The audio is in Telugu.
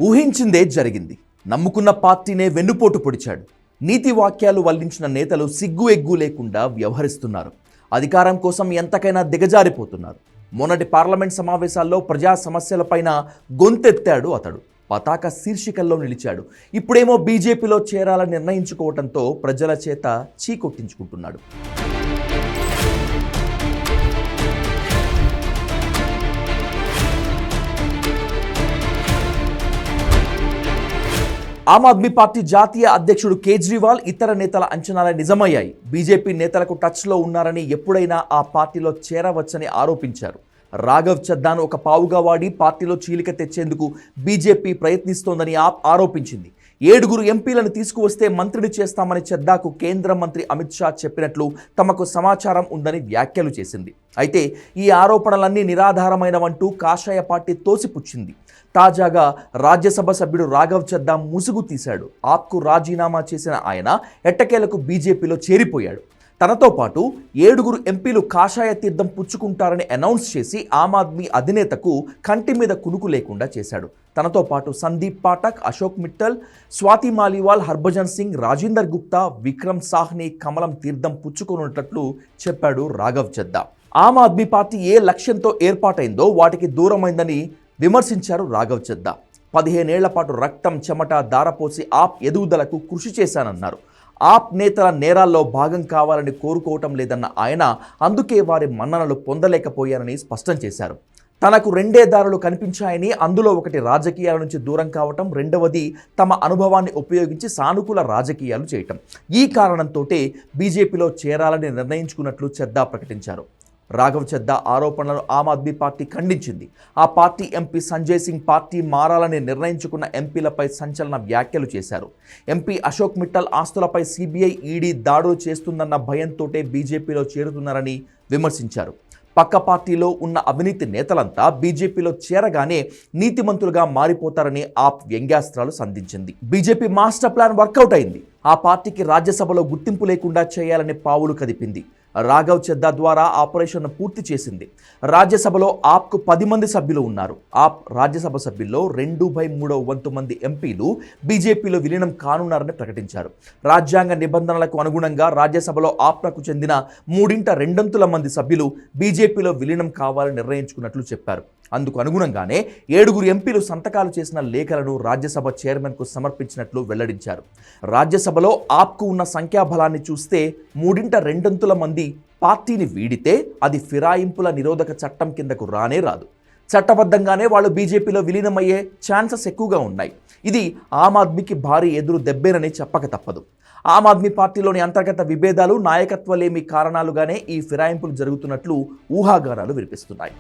ఊహించిందే జరిగింది. నమ్ముకున్న పార్టీనే వెన్నుపోటు పొడిచాడు. నీతి వాక్యాలు వల్లించిన నేతలు సిగ్గు ఎగ్గు లేకుండా వ్యవహరిస్తున్నారు. అధికారం కోసం ఎంతకైనా దిగజారిపోతున్నారు. మొన్నటి పార్లమెంట్ సమావేశాల్లో ప్రజా సమస్యలపైన గొంతెత్తాడు అతడు. పతాక శీర్షికల్లో నిలిచాడు. ఇప్పుడేమో బీజేపీలో చేరాలని నిర్ణయించుకోవడంతో ప్రజల చేత చీకొట్టించుకుంటున్నాడు. ఆమ్ ఆద్మీ పార్టీ జాతీయ అధ్యక్షుడు కేజ్రీవాల్ ఇతర నేతల అంచనాలు నిజమయ్యాయి. బీజేపీ నేతలకు టచ్లో ఉన్నారని, ఎప్పుడైనా ఆ పార్టీలో చేరవచ్చని ఆరోపించారు. రాఘవ్ చద్దాను ఒక పావుగా వాడి పార్టీలో చీలిక తెచ్చేందుకు బీజేపీ ప్రయత్నిస్తోందని ఆరోపించింది. 7 ఎంపీలను తీసుకువస్తే మంత్రిని చేస్తామని చద్దాకు కేంద్ర మంత్రి అమిత్ షా చెప్పినట్లు తమకు సమాచారం ఉందని వ్యాఖ్యలు చేసింది. అయితే ఈ ఆరోపణలన్నీ నిరాధారమైనవంటూ కాషాయ పార్టీ తోసిపుచ్చింది. తాజాగా రాజ్యసభ సభ్యుడు రాఘవ్ చద్దా ముసుగు తీశాడు. ఆప్కు రాజీనామా చేసిన ఆయన ఎట్టకేలకు బీజేపీలో చేరిపోయాడు. తనతో పాటు 7 ఎంపీలు కాషాయ తీర్థం పుచ్చుకుంటారని అనౌన్స్ చేసి ఆమ్ ఆద్మీ అధినేతకు కంటి మీద కునుకు లేకుండా చేశాడు. తనతో పాటు సందీప్ పాఠక్, అశోక్ మిట్టల్, స్వాతి మాలీవాల్, హర్భజన్ సింగ్, రాజేందర్ గుప్తా, విక్రమ్ సాహ్ని కమలం తీర్థం పుచ్చుకున్నట్లు చెప్పాడు రాఘవ్ చద్దా. ఆమ్ ఆద్మీ పార్టీ ఏ లక్ష్యంతో ఏర్పాటైందో వాటికి దూరమైందని విమర్శించారు రాఘవ్ చద్దా. 15 ఏళ్ల పాటు రక్తం చెమట దారపోసి ఆప్ ఎదుగుదలకు కృషి చేశానన్నారు. ఆప్ నేతల నేరాల్లో భాగం కావాలని కోరుకోవటం లేదన్న ఆయన అందుకే వారి మన్ననలు పొందలేకపోయారని స్పష్టం చేశారు. తనకు 2 దారులు కనిపించాయని, అందులో ఒకటి రాజకీయాల నుంచి దూరం కావటం, రెండవది తమ అనుభవాన్ని ఉపయోగించి సానుకూల రాజకీయాలు చేయటం. ఈ కారణంతోటే బీజేపీలో చేరాలని నిర్ణయించుకున్నట్లు చద్దా ప్రకటించారు. రాఘవ్ చద్దా ఆరోపణలను ఆమ్ ఆద్మీ పార్టీ ఖండించింది. ఆ party MP Sanjay Singh party మారాలని నిర్ణయించుకున్న ఎంపీలపై సంచలన వ్యాఖ్యలు చేశారు. ఎంపీ అశోక్ మిట్టల్ ఆస్తులపై సిబిఐ, ఈడీ దాడులు చేస్తుందన్న భయంతోటే బీజేపీలో చేరుతున్నారని విమర్శించారు. పక్క పార్టీలో ఉన్న అవినీతి నేతలంతా బీజేపీలో చేరగానే నీతిమంతులుగా మారిపోతారని ఆప్ వ్యంగ్యాస్త్రాలు సంధించింది. బీజేపీ మాస్టర్ ప్లాన్ వర్కౌట్ అయింది. ఆ పార్టీకి రాజ్యసభలో గుర్తింపు లేకుండా చేయాలని పావులు కదిపింది. రాఘవ్ చద్దా ద్వారా ఆపరేషన్ పూర్తి చేసింది. రాజ్యసభలో ఆప్కు 10 మంది సభ్యులు ఉన్నారు. ఆప్ రాజ్యసభ సభ్యుల్లో 2/3 వంతు మంది ఎంపీలు బీజేపీలో విలీనం కానున్నారని ప్రకటించారు. రాజ్యాంగ నిబంధనలకు అనుగుణంగా రాజ్యసభలో ఆప్కు చెందిన 3/2 మంది సభ్యులు బీజేపీలో విలీనం కావాలని నిర్ణయించుకున్నట్లు చెప్పారు. అందుకు అనుగుణంగానే 7 ఎంపీలు సంతకాలు చేసిన లేఖలను రాజ్యసభ చైర్మన్కు సమర్పించినట్లు వెల్లడించారు. రాజ్యసభలో ఆప్కు ఉన్న సంఖ్యాబలాన్ని చూస్తే 3/2 మంది పార్టీని వీడితే అది ఫిరాయింపుల నిరోధక చట్టం కిందకు రానే రాదు. చట్టబద్ధంగానే వాళ్ళు బీజేపీలో విలీనమయ్యే ఛాన్సెస్ ఎక్కువగా ఉన్నాయి. ఇది ఆమ్ ఆద్మీకి భారీ ఎదురు దెబ్బేనని చెప్పక తప్పదు. ఆమ్ ఆద్మీ పార్టీలోని అంతర్గత విభేదాలు, నాయకత్వలేమి కారణాలుగానే ఈ ఫిరాయింపులు జరుగుతున్నట్లు ఊహాగానాలు వినిపిస్తున్నాయి.